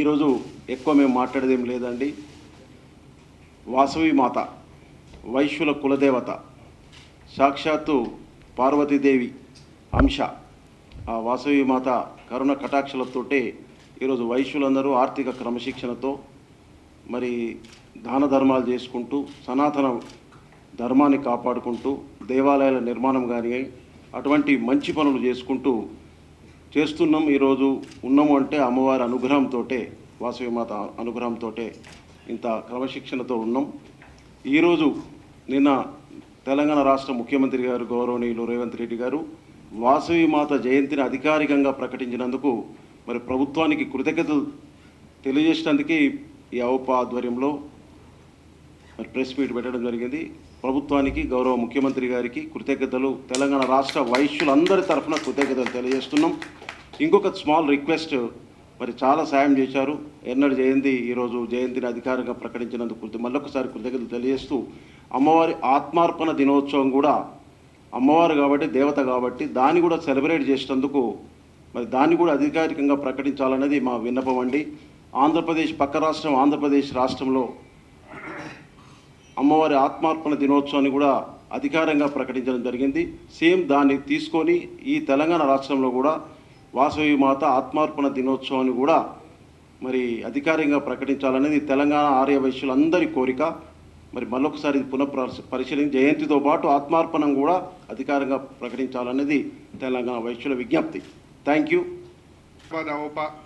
ఈరోజు ఎక్కువ మేము మాట్లాడేదేం లేదండి. వాసవి మాత వైశ్యుల కులదేవత సాక్షాత్తు పార్వతీదేవి అంశ ఆ వాసవి మాత కరుణ కటాక్షలతోటే ఈరోజు వైశ్యులందరూ ఆర్థిక క్రమశిక్షణతో మరి దాన ధర్మాలు చేసుకుంటూ సనాతన ధర్మాన్ని కాపాడుకుంటూ దేవాలయాల నిర్మాణం కానీ అటువంటి మంచి పనులు చేస్తున్నాం. ఈరోజు ఉన్నాము అంటే అమ్మవారి అనుగ్రహంతో, వాసవి మాత అనుగ్రహంతో ఇంత క్రమశిక్షణతో ఉన్నాం. ఈరోజు నిన్న తెలంగాణ రాష్ట్ర ముఖ్యమంత్రి గారు గౌరవనీయులు రేవంత్ రెడ్డి గారు వాసవి మాత జయంతిని అధికారికంగా ప్రకటించినందుకు మరి ప్రభుత్వానికి కృతజ్ఞతలు తెలియజేసినందుకే ఈ ఔప ఆధ్వర్యంలో మరి ప్రెస్ మీట్ పెట్టడం జరిగింది. ప్రభుత్వానికి గౌరవ ముఖ్యమంత్రి గారికి కృతజ్ఞతలు, తెలంగాణ రాష్ట్ర వైశ్యులందరి తరఫున కృతజ్ఞతలు తెలియజేస్తున్నాం. ఇంకొక స్మాల్ రిక్వెస్ట్, మరి చాలా సాయం చేశారు. ఎన్నడు జయంతి ఈరోజు జయంతిని అధికారికంగా ప్రకటించినందుకు మళ్ళొకసారి కృతజ్ఞతలు తెలియజేస్తూ అమ్మవారి ఆత్మార్పణ దినోత్సవం కూడా అమ్మవారు కాబట్టి దేవత కాబట్టి దాన్ని కూడా సెలబ్రేట్ చేసినందుకు మరి దాన్ని కూడా అధికారికంగా ప్రకటించాలన్నది మా విన్నపం అండి. ఆంధ్రప్రదేశ్ పక్క రాష్ట్రం ఆంధ్రప్రదేశ్ రాష్ట్రంలో అమ్మవారి ఆత్మార్పణ దినోత్సవాన్ని కూడా అధికారంగా ప్రకటించడం జరిగింది. సేమ్ దాన్ని తీసుకొని ఈ తెలంగాణ రాష్ట్రంలో కూడా వాసవి మాత ఆత్మార్పణ దినోత్సవాన్ని కూడా మరి అధికారికంగా ప్రకటించాలనేది తెలంగాణ ఆర్య వైశ్యులందరి కోరిక. మరి మళ్ళొకసారి పరిశీలించి జయంతితో పాటు ఆత్మార్పణం కూడా అధికారంగా ప్రకటించాలనేది తెలంగాణ వైశ్యుల విజ్ఞప్తి. Thank you.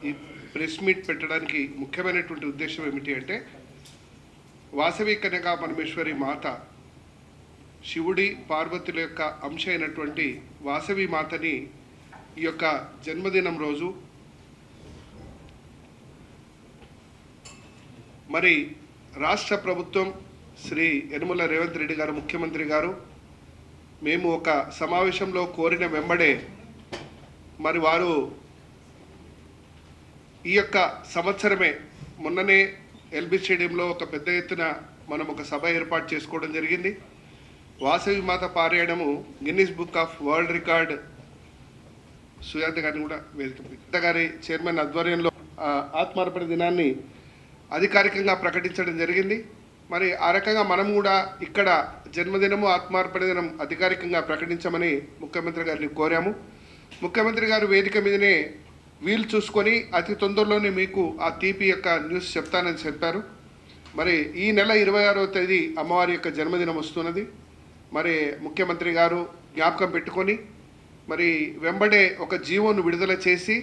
ఈ ప్రెస్ మీట్ పెట్టడానికి ముఖ్యమైనటువంటి ఉద్దేశం ఏమిటి అంటే, వాసవి కన్యకా పరమేశ్వరి మాత శివుడి పార్వతుల యొక్క అంశ అయినటువంటి వాసవి మాతని ఈ యొక్క జన్మదినం రోజు మరి రాష్ట్ర ప్రభుత్వం శ్రీ యనమల రేవంత్ రెడ్డి గారు ముఖ్యమంత్రి గారు మేము ఒక సమావేశంలో కోరిన వెంబడే మరి వారు ఈ యొక్క సంవత్సరమే మొన్ననే ఎల్బీ స్టేడియంలో ఒక పెద్ద ఎత్తున మనం ఒక సభ ఏర్పాటు చేసుకోవడం జరిగింది. వాసవి మాత పారాయణము Guinness book of world record Sujatha గారిని కూడా వేదిక గారి చైర్మన్ ఆధ్వర్యంలో ఆత్మార్పణ దినాన్ని అధికారికంగా ప్రకటించడం జరిగింది. మరి ఆ రకంగా మనం కూడా ఇక్కడ జన్మదినము ఆత్మార్పణ దినం అధికారికంగా ప్రకటించమని ముఖ్యమంత్రి గారిని కోరాము. ముఖ్యమంత్రి గారు వేదిక మీదనే వీలు చూసుకొని అతి తొందరలోనే మీకు ఆ తీపి యొక్క న్యూస్ చెప్తానని చెప్పారు. మరి ఈ నెల 26వ తేదీ అమ్మవారి యొక్క జన్మదినం వస్తున్నది. మరి ముఖ్యమంత్రి గారు జ్ఞాపకం పెట్టుకొని మరి వెంబడే ఒక జీవోను విడుదల చేసి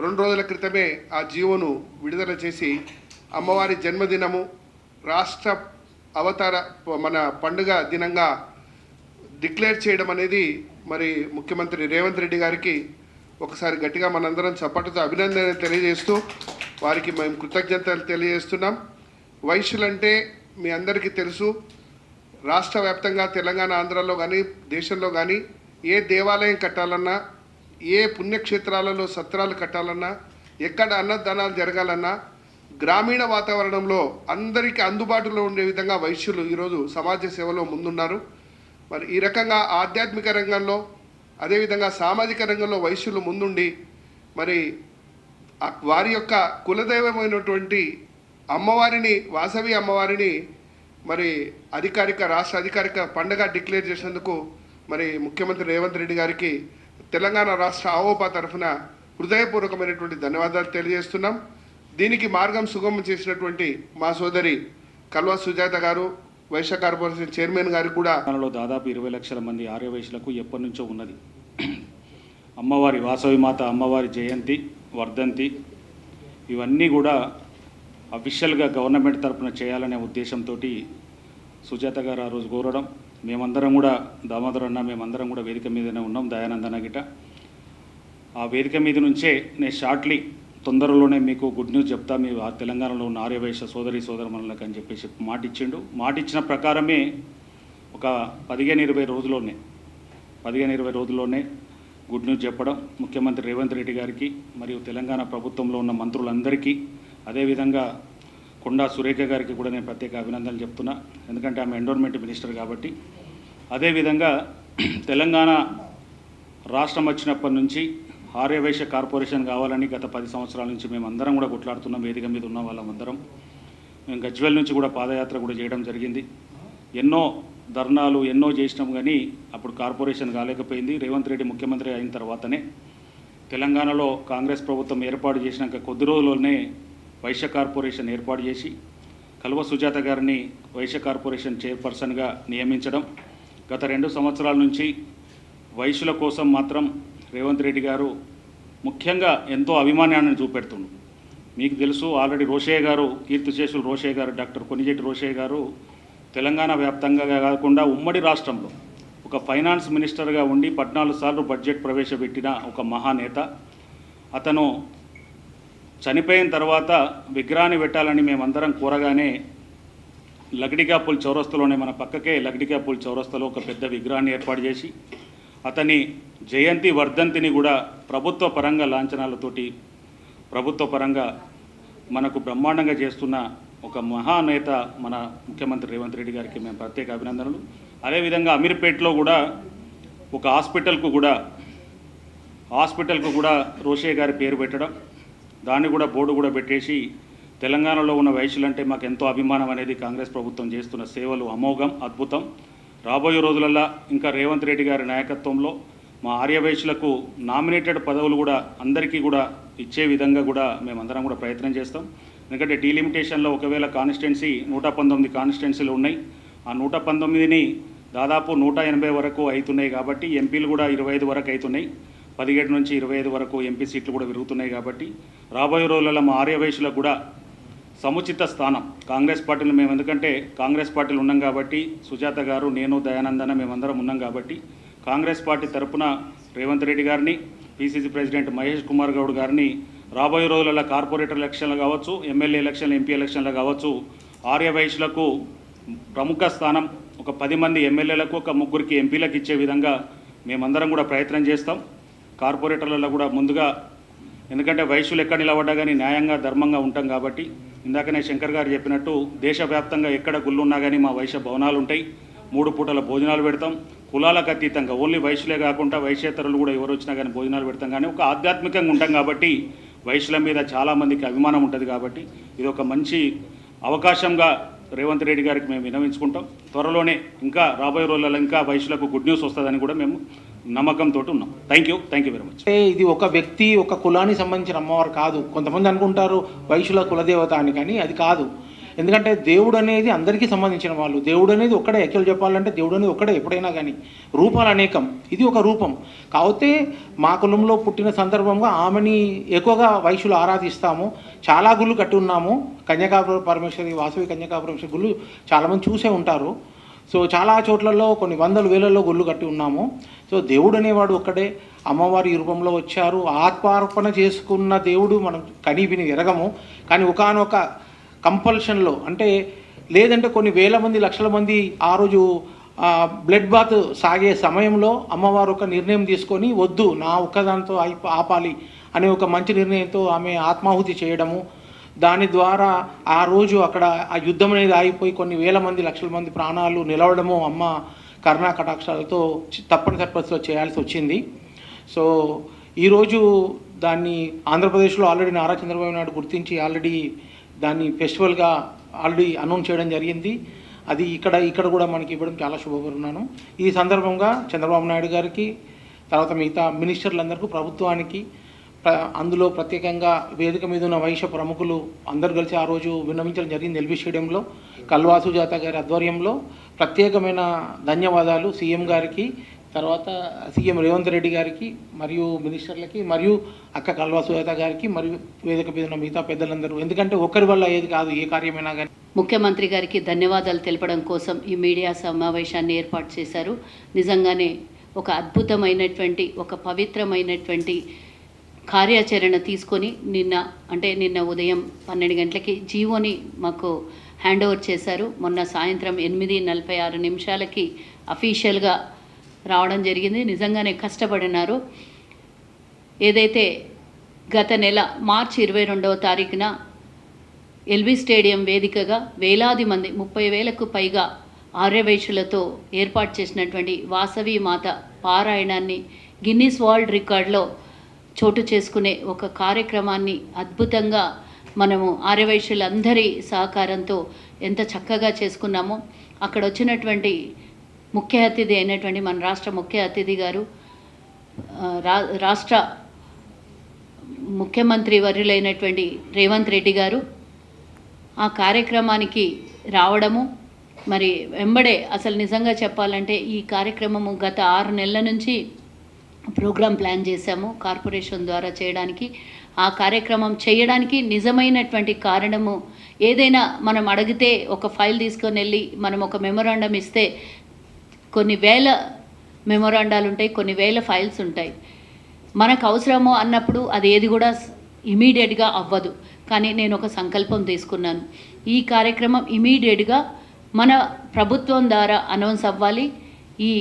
2 రోజుల క్రితమే ఆ జీవోను విడుదల చేసి అమ్మవారి జన్మదినము రాష్ట్ర అవతార మన పండుగ దినంగా డిక్లేర్ చేయడం అనేది మరి ముఖ్యమంత్రి రేవంత్ రెడ్డి గారికి ఒకసారి గట్టిగా మనందరం చప్పటితో అభినందన తెలియజేస్తూ వారికి మేము కృతజ్ఞతలు తెలియజేస్తున్నాం. వైశ్యులంటే మీ అందరికీ తెలుసు, రాష్ట్ర వ్యాప్తంగా తెలంగాణ ఆంధ్రాలో కానీ దేశంలో కానీ ఏ దేవాలయం కట్టాలన్నా, ఏ పుణ్యక్షేత్రాలలో సత్రాలు కట్టాలన్నా, ఎక్కడ అన్నదానాలు జరగాలన్నా గ్రామీణ వాతావరణంలో అందరికీ అందుబాటులో ఉండే విధంగా వైశ్యులు ఈరోజు సమాజ సేవలో ముందున్నారు. మరి ఈ రకంగా ఆధ్యాత్మిక రంగంలో అదేవిధంగా సామాజిక రంగంలో వైశ్యులు ముందుండి మరి వారి యొక్క కులదైవమైనటువంటి అమ్మవారిని వాసవి అమ్మవారిని మరి రాష్ట్ర అధికారిక పండుగ డిక్లేర్ చేసినందుకు మరి ముఖ్యమంత్రి రేవంత్ రెడ్డి గారికి తెలంగాణ రాష్ట్ర ఆవోపా తరఫున హృదయపూర్వకమైనటువంటి ధన్యవాదాలు తెలియజేస్తున్నాం. దీనికి మార్గం సుగమం చేసినటువంటి మా సోదరి కల్వా సుజాత గారు, వైశ్య కార్పొరేషన్ చైర్మన్ గారికి కూడా దాదాపు 20 లక్షల మంది ఆర్య వైశ్యులకు ఎప్పటి నుంచో ఉన్నది. అమ్మవారి వాసవి మాత అమ్మవారి జయంతి, వర్ధంతి ఇవన్నీ కూడా అఫీషియల్గా గవర్నమెంట్ తరఫున చేయాలనే ఉద్దేశంతో సుజాత గారు ఆ రోజు కోరడం, మేమందరం కూడా దామోదర్ అన్న మేమందరం కూడా వేదిక మీదనే ఉన్నాం, దయానందన గిట. ఆ వేదిక మీద నుంచే నేను షార్ట్లీ తొందరలోనే మీకు గుడ్ న్యూస్ చెప్తా, మీ తెలంగాణలో ఉన్న ఆర్య వైశ్య సోదరమణులకు అని చెప్పేసి మాటిచ్చిన ప్రకారమే ఒక 15-20 రోజుల్లోనే గుడ్ న్యూస్ చెప్పడం ముఖ్యమంత్రి రేవంత్ రెడ్డి గారికి మరియు తెలంగాణ ప్రభుత్వంలో ఉన్న మంత్రులందరికీ, అదేవిధంగా కొండా సురేఖ గారికి కూడా నేను ప్రత్యేక అభినందనలు చెప్తున్నా, ఎందుకంటే ఆమె ఎండోర్మెంట్ మినిస్టర్ కాబట్టి. అదేవిధంగా తెలంగాణ రాష్ట్రం వచ్చినప్పటి నుంచి ఆర్యవైశ్య కార్పొరేషన్ కావాలని గత 10 సంవత్సరాల నుంచి మేము అందరం కూడా కొట్లాడుతున్నాం. వేదిక మీద ఉన్న వాళ్ళందరం మేము గజ్వేల్ నుంచి కూడా పాదయాత్ర కూడా చేయడం జరిగింది. ఎన్నో ధర్నాలు ఎన్నో చేసినాం, కానీ అప్పుడు కార్పొరేషన్ కాలేకపోయింది. రేవంత్ రెడ్డి ముఖ్యమంత్రి అయిన తర్వాతనే తెలంగాణలో కాంగ్రెస్ ప్రభుత్వం ఏర్పాటు చేసినాక కొద్ది రోజుల్లోనే వైశ్య కార్పొరేషన్ ఏర్పాటు చేసి కల్వ సుజాత గారిని వైశ్య కార్పొరేషన్ చైర్పర్సన్గా నియమించడం. గత 2 సంవత్సరాల నుంచి వైశ్యుల కోసం మాత్రం రేవంత్ రెడ్డి గారు ముఖ్యంగా ఎంతో అభిమానాన్ని చూపెడుతుండ్రు. మీకు తెలుసు, ఆల్రెడీ రోషయ్య గారు, కీర్తిశేషులు రోషయ్య గారు, డాక్టర్ కొనిజెట్టి రోషయ్య గారు తెలంగాణ వ్యాప్తంగా కాకుండా ఉమ్మడి రాష్ట్రంలో ఒక ఫైనాన్స్ మినిస్టర్గా ఉండి 14 సార్లు బడ్జెట్ ప్రవేశపెట్టిన ఒక మహానేత. అతను చనిపోయిన తర్వాత విగ్రహాన్ని పెట్టాలని మేమందరం కోరగానే లగ్డికాపుల్ చౌరస్తలోనే, మన పక్కకే లగ్డికాపుల్ చౌరస్తలో ఒక పెద్ద విగ్రహాన్ని ఏర్పాటు చేసి అతని జయంతి వర్ధంతిని కూడా ప్రభుత్వ పరంగా లాంఛనాలతోటి ప్రభుత్వ పరంగా మనకు బ్రహ్మాండంగా చేస్తున్న ఒక మహానేత మన ముఖ్యమంత్రి రేవంత్ రెడ్డి గారికి మేము ప్రత్యేక అభినందనలు. అదేవిధంగా అమీర్పేటలో కూడా ఒక హాస్పిటల్కు కూడా రోషయ్య గారి పేరు పెట్టడం, దాన్ని కూడా బోర్డు కూడా పెట్టేసి తెలంగాణలో ఉన్న వైశ్యులంటే మాకు ఎంతో అభిమానం అనేది కాంగ్రెస్ ప్రభుత్వం చేస్తున్న సేవలు అమోఘం, అద్భుతం. రాబోయే రోజులల్లో ఇంకా రేవంత్ రెడ్డి గారి నాయకత్వంలో మా ఆర్యవైశ్యులకు నామినేటెడ్ పదవులు కూడా అందరికీ కూడా ఇచ్చే విధంగా కూడా మేమందరం కూడా ప్రయత్నం చేస్తాం. ఎందుకంటే డీలిమిటేషన్లో ఒకవేళ కాన్స్టిట్యున్సీ 119 కాన్స్టిట్యున్సీలు ఉన్నాయి. ఆ 119ని దాదాపు 180 వరకు అవుతున్నాయి కాబట్టి ఎంపీలు కూడా 25 వరకు అవుతున్నాయి. 17 నుంచి 25 వరకు ఎంపీ సీట్లు కూడా పెరుగుతున్నాయి. కాబట్టి రాబోయే రోజులలో మా ఆర్యవైశ్యులకు కూడా సముచిత స్థానం కాంగ్రెస్ పార్టీలు, మేము ఎందుకంటే కాంగ్రెస్ పార్టీలు ఉన్నాం కాబట్టి, సుజాత గారు, నేను, దయానందన మేమందరం ఉన్నాం కాబట్టి కాంగ్రెస్ పార్టీ తరఫున రేవంత్ రెడ్డి గారిని, పిసిసి ప్రెసిడెంట్ మహేష్ కుమార్ గౌడ్ గారిని రాబోయే రోజులలో కార్పొరేటర్ ఎలక్షన్లు కావచ్చు, ఎమ్మెల్యే ఎలక్షన్లు, ఎంపీ ఎలక్షన్లు కావచ్చు, ఆర్యవైశ్యులకు ప్రముఖ స్థానం ఒక 10 మంది ఎమ్మెల్యేలకు, ఒక 3 ఎంపీలకు ఇచ్చే విధంగా మేమందరం కూడా ప్రయత్నం చేస్తాం. కార్పొరేటర్లలో కూడా ముందుగా, ఎందుకంటే వైశ్యులు ఎక్కడ నిలబడ్డా కానీ న్యాయంగా ధర్మంగా ఉంటాం కాబట్టి, ఇందాకనే శంకర్ గారు చెప్పినట్టు దేశవ్యాప్తంగా ఎక్కడ గుళ్ళున్నా కానీ మా వైశ్య భవనాలు ఉంటాయి. 3 పూటల భోజనాలు పెడతాం. కులాలకు అతీతంగా ఓన్లీ వైశ్యులే కాకుండా వైశ్యేతరులు కూడా ఎవరు వచ్చినా కానీ భోజనాలు పెడతాం. కానీ ఒక ఆధ్యాత్మికంగా ఉంటాం కాబట్టి వైశ్యుల మీద చాలామందికి అభిమానం ఉంటుంది. కాబట్టి ఇది ఒక మంచి అవకాశంగా రేవంత్ రెడ్డి గారికి మేము విన్నవించుకుంటాం. త్వరలోనే ఇంకా రాబోయే రోజులలో ఇంకా వైశ్యులకు గుడ్ న్యూస్ వస్తుందని కూడా మేము నమ్మకంతో ఉన్నాం. Thank you very much. ఇది ఒక వ్యక్తి, ఒక కులానికి సంబంధించిన అమ్మవారు కాదు. కొంతమంది అనుకుంటారు వైశ్యుల కులదేవత అని, కానీ అది కాదు. ఎందుకంటే దేవుడు అనేది అందరికీ సంబంధించిన వాళ్ళు. దేవుడు అనేది ఒక్కడే. యాక్చువల్ చెప్పాలంటే దేవుడు అనేది ఒక్కడే ఎప్పుడైనా కానీ. రూపాలు అనేకం, ఇది ఒక రూపం. కాకపోతే మా కులంలో పుట్టిన సందర్భంగా ఆమెని ఎక్కువగా వైశ్యులు ఆరాధిస్తాము. చాలా గుళ్ళు కట్టి ఉన్నాము. కన్యకాపుర పరమేశ్వరి, వాసవి కన్యకాపుర పరమేశ్వరి గుళ్ళు చాలామంది చూసే ఉంటారు. సో చాలా చోట్లలో కొన్ని వందల వేలలో గుళ్ళు కట్టి ఉన్నాము. సో దేవుడు అనేవాడు ఒక్కడే. అమ్మవారి రూపంలో వచ్చారు. ఆత్మార్పణ చేసుకున్న దేవుడు మనం కని విని ఎరగము. కానీ ఒకానొక కంపల్షన్లో, అంటే లేదంటే కొన్ని వేల మంది, లక్షల మంది ఆ రోజు బ్లడ్ బాత్ సాగే సమయంలో అమ్మవారు ఒక నిర్ణయం తీసుకొని వద్దు, నా ఒక్కదాంతో ఆపాలి అనే ఒక మంచి నిర్ణయంతో ఆమె ఆత్మాహుతి చేయడము, దాని ద్వారా ఆ రోజు అక్కడ ఆ యుద్ధం అనేది ఆగిపోయి కొన్ని వేల మంది, లక్షల మంది ప్రాణాలు నిలవడము అమ్మ కరుణా కటాక్షాలతో తప్పనిసరి పరిస్థితిలో చేయాల్సి వచ్చింది. సో ఈరోజు దాన్ని ఆంధ్రప్రదేశ్లో ఆల్రెడీ నారా చంద్రబాబు నాయుడు గుర్తించి ఆల్రెడీ దాన్ని ఫెస్టివల్గా ఆల్రెడీ అనౌన్స్ చేయడం జరిగింది. అది ఇక్కడ కూడా మనకి ఇవ్వడం చాలా శుభపరున్నాను. ఈ సందర్భంగా చంద్రబాబు నాయుడు గారికి, తర్వాత మిగతా మినిస్టర్లందరికీ, ప్రభుత్వానికి, అందులో ప్రత్యేకంగా వేదిక మీద ఉన్న వైశ్య ప్రముఖులు అందరూ కలిసి ఆ రోజు విన్నవించడం జరిగింది. ఎల్బీ స్టేడియంలో కల్వా సుజాత గారి ఆధ్వర్యంలో ప్రత్యేకమైన ధన్యవాదాలు సీఎం గారికి, తర్వాత సీఎం రేవంత్ రెడ్డి గారికి, మరియు మినిస్టర్లకి, మరియు అక్క కల్వా సుజాత గారికి, మరియు వేదిక మీద ఉన్న మిగతా పెద్దలందరూ. ఎందుకంటే ఒకరి వల్ల ఏది కాదు, ఏ కార్యమైనా కానీ. ముఖ్యమంత్రి గారికి ధన్యవాదాలు తెలపడం కోసం ఈ మీడియా సమావేశాన్ని ఏర్పాటు చేశారు. నిజంగానే ఒక అద్భుతమైనటువంటి, ఒక పవిత్రమైనటువంటి కార్యాచరణ తీసుకొని నిన్న ఉదయం 12 గంటలకి జీవోని మాకు హ్యాండ్ ఓవర్ చేశారు. మొన్న సాయంత్రం 8:46 అఫీషియల్గా రావడం జరిగింది. నిజంగానే కష్టపడినారు. ఏదైతే గత నెల మార్చి 22వ తారీఖున ఎల్బీ స్టేడియం వేదికగా వేలాది మంది 30,000కు పైగా ఆర్యవైశ్యులతో ఏర్పాటు చేసినటువంటి వాసవి మాత పారాయణాన్ని గిన్నిస్ వరల్డ్ రికార్డులో చోటు చేసుకునే ఒక కార్యక్రమాన్ని అద్భుతంగా మనము ఆర్యవైశ్యులందరి సహకారంతో ఎంత చక్కగా చేసుకున్నామో, అక్కడ వచ్చినటువంటి ముఖ్య అతిథి అయినటువంటి మన రాష్ట్ర ముఖ్య అతిథి గారు, రాష్ట్ర ముఖ్యమంత్రి వర్యులైనటువంటి రేవంత్ రెడ్డి గారు ఆ కార్యక్రమానికి రావడము, మరి వెంబడే అసలు నిజంగా చెప్పాలంటే ఈ కార్యక్రమము గత 6 నెలల నుంచి ప్రోగ్రాం ప్లాన్ చేశాము కార్పొరేషన్ ద్వారా చేయడానికి. ఆ కార్యక్రమం చేయడానికి నిజమైనటువంటి కారణము, ఏదైనా మనం అడిగితే ఒక ఫైల్ తీసుకొని వెళ్ళి మనం ఒక మెమొరాండం ఇస్తే కొన్ని వేల మెమొరాండాలు ఉంటాయి, కొన్ని వేల ఫైల్స్ ఉంటాయి. మనకు అవసరమో అన్నప్పుడు అది ఏది కూడా ఇమీడియట్గా అవ్వదు. కానీ నేను ఒక సంకల్పం తీసుకున్నాను, ఈ కార్యక్రమం ఇమీడియట్గా మన ప్రభుత్వం ద్వారా అనౌన్స్ అవ్వాలి. ఈ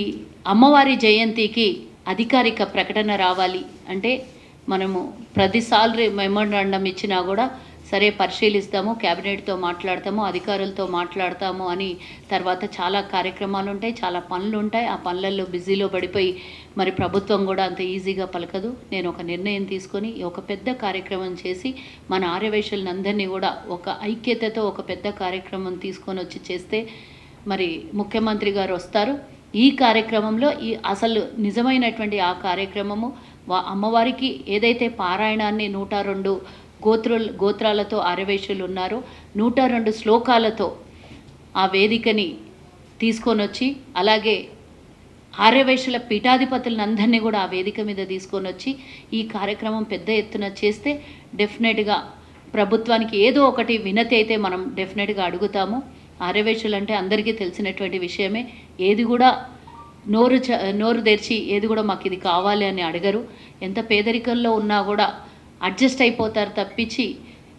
అమ్మవారి జయంతికి అధికారిక ప్రకటన రావాలి. అంటే మనము ప్రతిసారి మెమొరాండం ఇచ్చినా కూడా సరే పరిశీలిస్తాము, క్యాబినెట్తో మాట్లాడతాము, అధికారులతో మాట్లాడతాము అని తర్వాత చాలా కార్యక్రమాలు ఉంటాయి, చాలా పనులు ఉంటాయి. ఆ పనులలో బిజీలో పడిపోయి మరి ప్రభుత్వం కూడా అంత ఈజీగా పలకదు. నేను ఒక నిర్ణయం తీసుకొని ఒక పెద్ద కార్యక్రమం చేసి మన ఆర్యవైశ్యులందరినీ కూడా ఒక ఐక్యతతో ఒక పెద్ద కార్యక్రమం తీసుకొని వచ్చి చేస్తే మరి ముఖ్యమంత్రి గారు వస్తారు. ఈ కార్యక్రమంలో ఈ అసలు నిజమైనటువంటి ఆ కార్యక్రమము అమ్మవారికి ఏదైతే పారాయణాన్ని 102 గోత్రాలతో ఆర్యవైశ్యులు ఉన్నారో 102 శ్లోకాలతో ఆ వేదికని తీసుకొని వచ్చి, అలాగే ఆర్యవైశ్యుల పీఠాధిపతులందరినీ కూడా ఆ వేదిక మీద తీసుకొని వచ్చి ఈ కార్యక్రమం పెద్ద ఎత్తున చేస్తే డెఫినెట్గా ప్రభుత్వానికి ఏదో ఒకటి వినతి అయితే మనం డెఫినెట్గా అడుగుతాము. ఆర్యవైశ్యులు అంటే అందరికీ తెలిసినటువంటి విషయమే. ఏది కూడా నోరు తెరిచి ఏది కూడా మాకు ఇది కావాలి అని అడగరు. ఎంత పేదరికంలో ఉన్నా కూడా అడ్జస్ట్ అయిపోతారు తప్పించి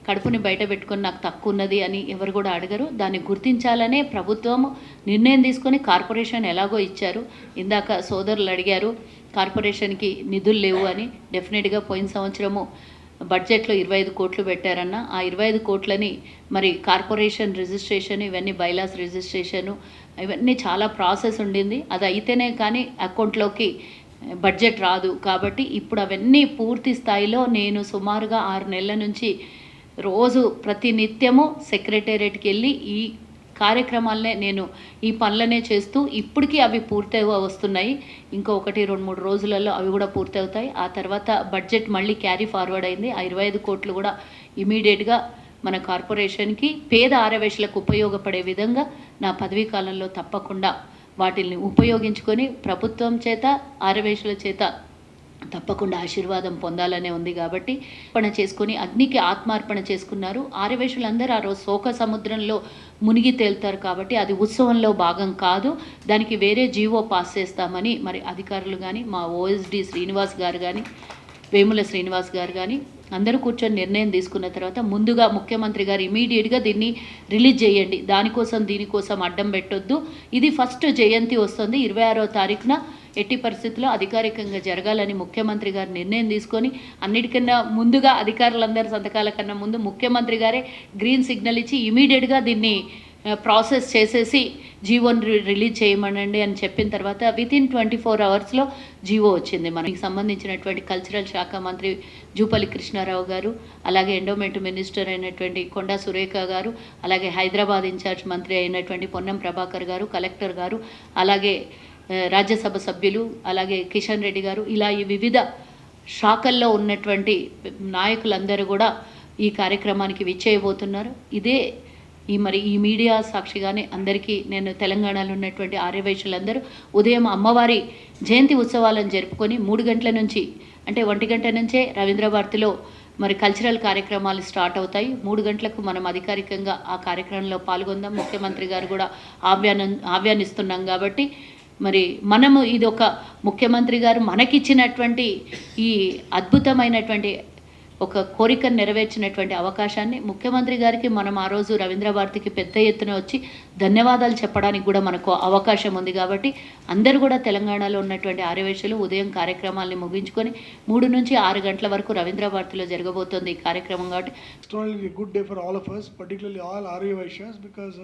కడుపుని బయట పెట్టుకొని నాకు తక్కువ ఉన్నది అని ఎవరు కూడా అడగరు. దాన్ని గుర్తించాలనే ప్రభుత్వం నిర్ణయం తీసుకొని కార్పొరేషన్ ఎలాగో ఇచ్చారు. ఇందాక సోదరులు అడిగారు కార్పొరేషన్కి నిధులు లేవు అని. డెఫినెట్గా పోయిన సంవత్సరము బడ్జెట్లో 25 కోట్లు పెట్టారన్న. ఆ 25 కోట్లని మరి కార్పొరేషన్ రిజిస్ట్రేషన్, ఇవన్నీ బైలాస్ రిజిస్ట్రేషను, ఇవన్నీ చాలా ప్రాసెస్ ఉండింది. అది అయితేనే కానీ అకౌంట్లోకి బడ్జెట్ రాదు. కాబట్టి ఇప్పుడు అవన్నీ పూర్తి స్థాయిలో నేను సుమారుగా 6 నెలల నుంచి రోజు ప్రతినిత్యము సెక్రటేరియట్కి వెళ్ళి ఈ కార్యక్రమాలనే నేను ఈ పనులనే చేస్తూ ఇప్పటికీ అవి పూర్తి వస్తున్నాయి. ఇంకో 1-2-3 రోజులలో అవి కూడా పూర్తి అవుతాయి. ఆ తర్వాత బడ్జెట్ మళ్ళీ క్యారీ ఫార్వర్డ్ అయింది. ఆ 25 కోట్లు కూడా ఇమీడియట్గా మన కార్పొరేషన్కి పేద ఆర్యవైశ్యులకు ఉపయోగపడే విధంగా నా పదవీ కాలంలో తప్పకుండా వాటిని ఉపయోగించుకొని ప్రభుత్వం చేత ఆర్యవైశ్యుల చేత తప్పకుండా ఆశీర్వాదం పొందాలనే ఉంది. కాబట్టి అర్పణ చేసుకొని అగ్నికి ఆత్మార్పణ చేసుకున్నారు. ఆర్యవైశ్యులందరూ ఆ రోజు శోక సముద్రంలో మునిగి తేలుతారు. కాబట్టి అది ఉత్సవంలో భాగం కాదు, దానికి వేరే జీవో పాస్ చేస్తామని మరి అధికారులు కానీ, మా ఓఎస్డి శ్రీనివాస్ గారు కానీ, వేముల శ్రీనివాస్ గారు కానీ అందరూ కూర్చొని నిర్ణయం తీసుకున్న తర్వాత ముందుగా ముఖ్యమంత్రి గారు ఇమీడియట్గా దీన్ని రిలీజ్ చేయండి, దీనికోసం అడ్డం పెట్టొద్దు, ఇది ఫస్ట్ జయంతి వస్తుంది 26వ తారీఖున ఎట్టి పరిస్థితుల్లో అధికారికంగా జరగాలని ముఖ్యమంత్రి గారు నిర్ణయం తీసుకొని అన్నిటికన్నా ముందుగా అధికారులందరి సంతకాల కన్నా ముందు ముఖ్యమంత్రి గారే గ్రీన్ సిగ్నల్ ఇచ్చి ఇమీడియట్గా దీన్ని ప్రాసెస్ చేసేసి జీవోని రిలీజ్ చేయమనండి అని చెప్పిన తర్వాత వితిన్ 24 అవర్స్లో జీవో వచ్చింది. మనకి సంబంధించినటువంటి కల్చరల్ శాఖ మంత్రి జూపల్లి కృష్ణారావు గారు, అలాగే ఎండోమెంట్ మినిస్టర్ అయినటువంటి కొండా సురేఖ గారు, అలాగే హైదరాబాద్ ఇన్ఛార్జ్ మంత్రి అయినటువంటి పొన్నం ప్రభాకర్ గారు, కలెక్టర్ గారు, అలాగే రాజ్యసభ సభ్యులు, అలాగే కిషన్ రెడ్డి గారు, ఇలా ఈ వివిధ శాఖల్లో ఉన్నటువంటి నాయకులందరూ కూడా ఈ కార్యక్రమానికి విచ్చేయబోతున్నారు. ఈ మీడియా సాక్షిగానే అందరికీ నేను తెలంగాణలో ఉన్నటువంటి ఆర్యవైశ్యులందరూ ఉదయం అమ్మవారి జయంతి ఉత్సవాలను జరుపుకొని 3 గంటల నుంచి అంటే 1 గంట నుంచే రవీంద్ర భారతిలో మరి కల్చరల్ కార్యక్రమాలు స్టార్ట్ అవుతాయి. 3 గంటలకు మనం అధికారికంగా ఆ కార్యక్రమంలో పాల్గొందాం. ముఖ్యమంత్రి గారు కూడా ఆహ్వానిస్తున్నాం. కాబట్టి మరి మనము ఇది ఒక ముఖ్యమంత్రి గారు మనకిచ్చినటువంటి ఈ అద్భుతమైనటువంటి ఒక కోరికను నెరవేర్చినటువంటి అవకాశాన్ని ముఖ్యమంత్రి గారికి మనం ఆ రోజు రవీంద్ర భారతికి పెద్ద ఎత్తున వచ్చి ధన్యవాదాలు చెప్పడానికి కూడా మనకు అవకాశం ఉంది. కాబట్టి అందరూ కూడా తెలంగాణలో ఉన్నటువంటి ఆర్యవైశ్యులు ఉదయం కార్యక్రమాల్ని ముగించుకొని 3 నుంచి 6 గంటల వరకు రవీంద్ర భారతిలో జరగబోతోంది ఈ కార్యక్రమం. కాబట్టి Extraordinarily good day for all of us, particularly all Arya Vaishyas, because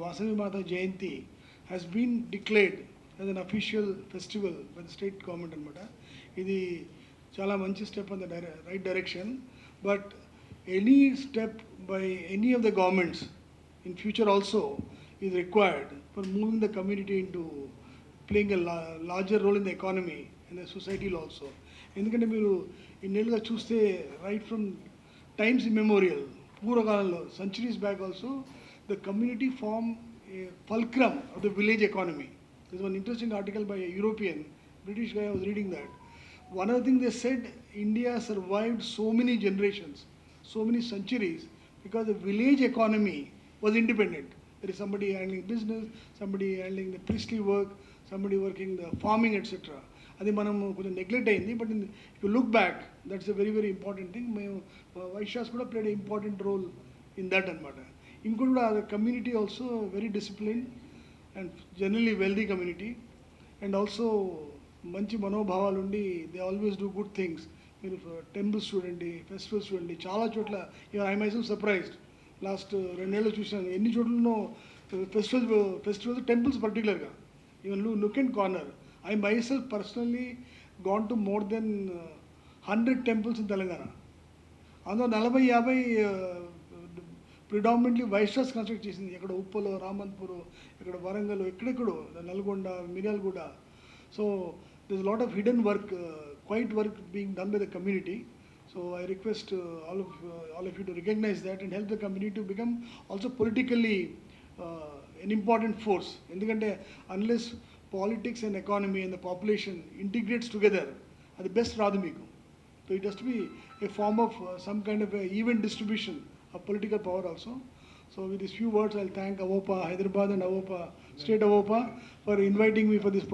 Vasavi Mata Jayanti has been declared as an official festival by the state government. This చాలా మంచి step on the right direction. But any step by any of the governments in future also is required for moving the community into playing a larger role in the economy and the society also. ఎందుకంటే మీరు ఇన్నేళ్ళుగా చూస్తే right from times immemorial పూర్వకాలంలో centuries back also the community form a fulcrum of the village economy. There's one interesting article by a European British guy. I was reading that. One of the things they said, India survived so many generations, so many centuries because the village economy was independent. There is somebody handling business, somebody handling the priestly work, somebody working the farming, etc. అది మనం కొంచెం neglect అయింది. But if you look back that's a very very important thing. మేము వైశ్యాస్ కూడా played important role in that అనమాట. ఇంకోటి కూడా community also very discipline and generally wealthy community and also మంచి మనోభావాలు ఉండి they always do good things. మీరు temples చూడండి, ఫెస్టివల్స్ చూడండి, చాలా చోట్ల even I myself surprised. Last 2 years చూసాను ఎన్ని చోట్లనో ఫెస్టివల్స్ టెంపుల్స్ పర్టికులర్గా. Even look and corner. I myself personally gone to more than 100 temples in Telangana. అందులో 40-50 ప్రిడామినెంట్లీ వైశ్యాస్ కన్స్ట్రక్ట్ చేసింది. ఇక్కడ ఉప్పలో, రామంతపూర్, ఇక్కడ వరంగల్, ఎక్కడెక్కడో, Nalgonda, Miryalaguda. So this lot of hidden work, quiet work being done by the community. So I request all of you to recognize that and help the community to become also politically an important force. ఎందుకంటే unless politics and economy and the population integrates together, అది best రాదు మీకు. So it has to be a form of some kind of a even distribution of political power also. So with these few words, I'll thank AWOPA, Hyderabad and AWOPA, State AWOPA for inviting me for this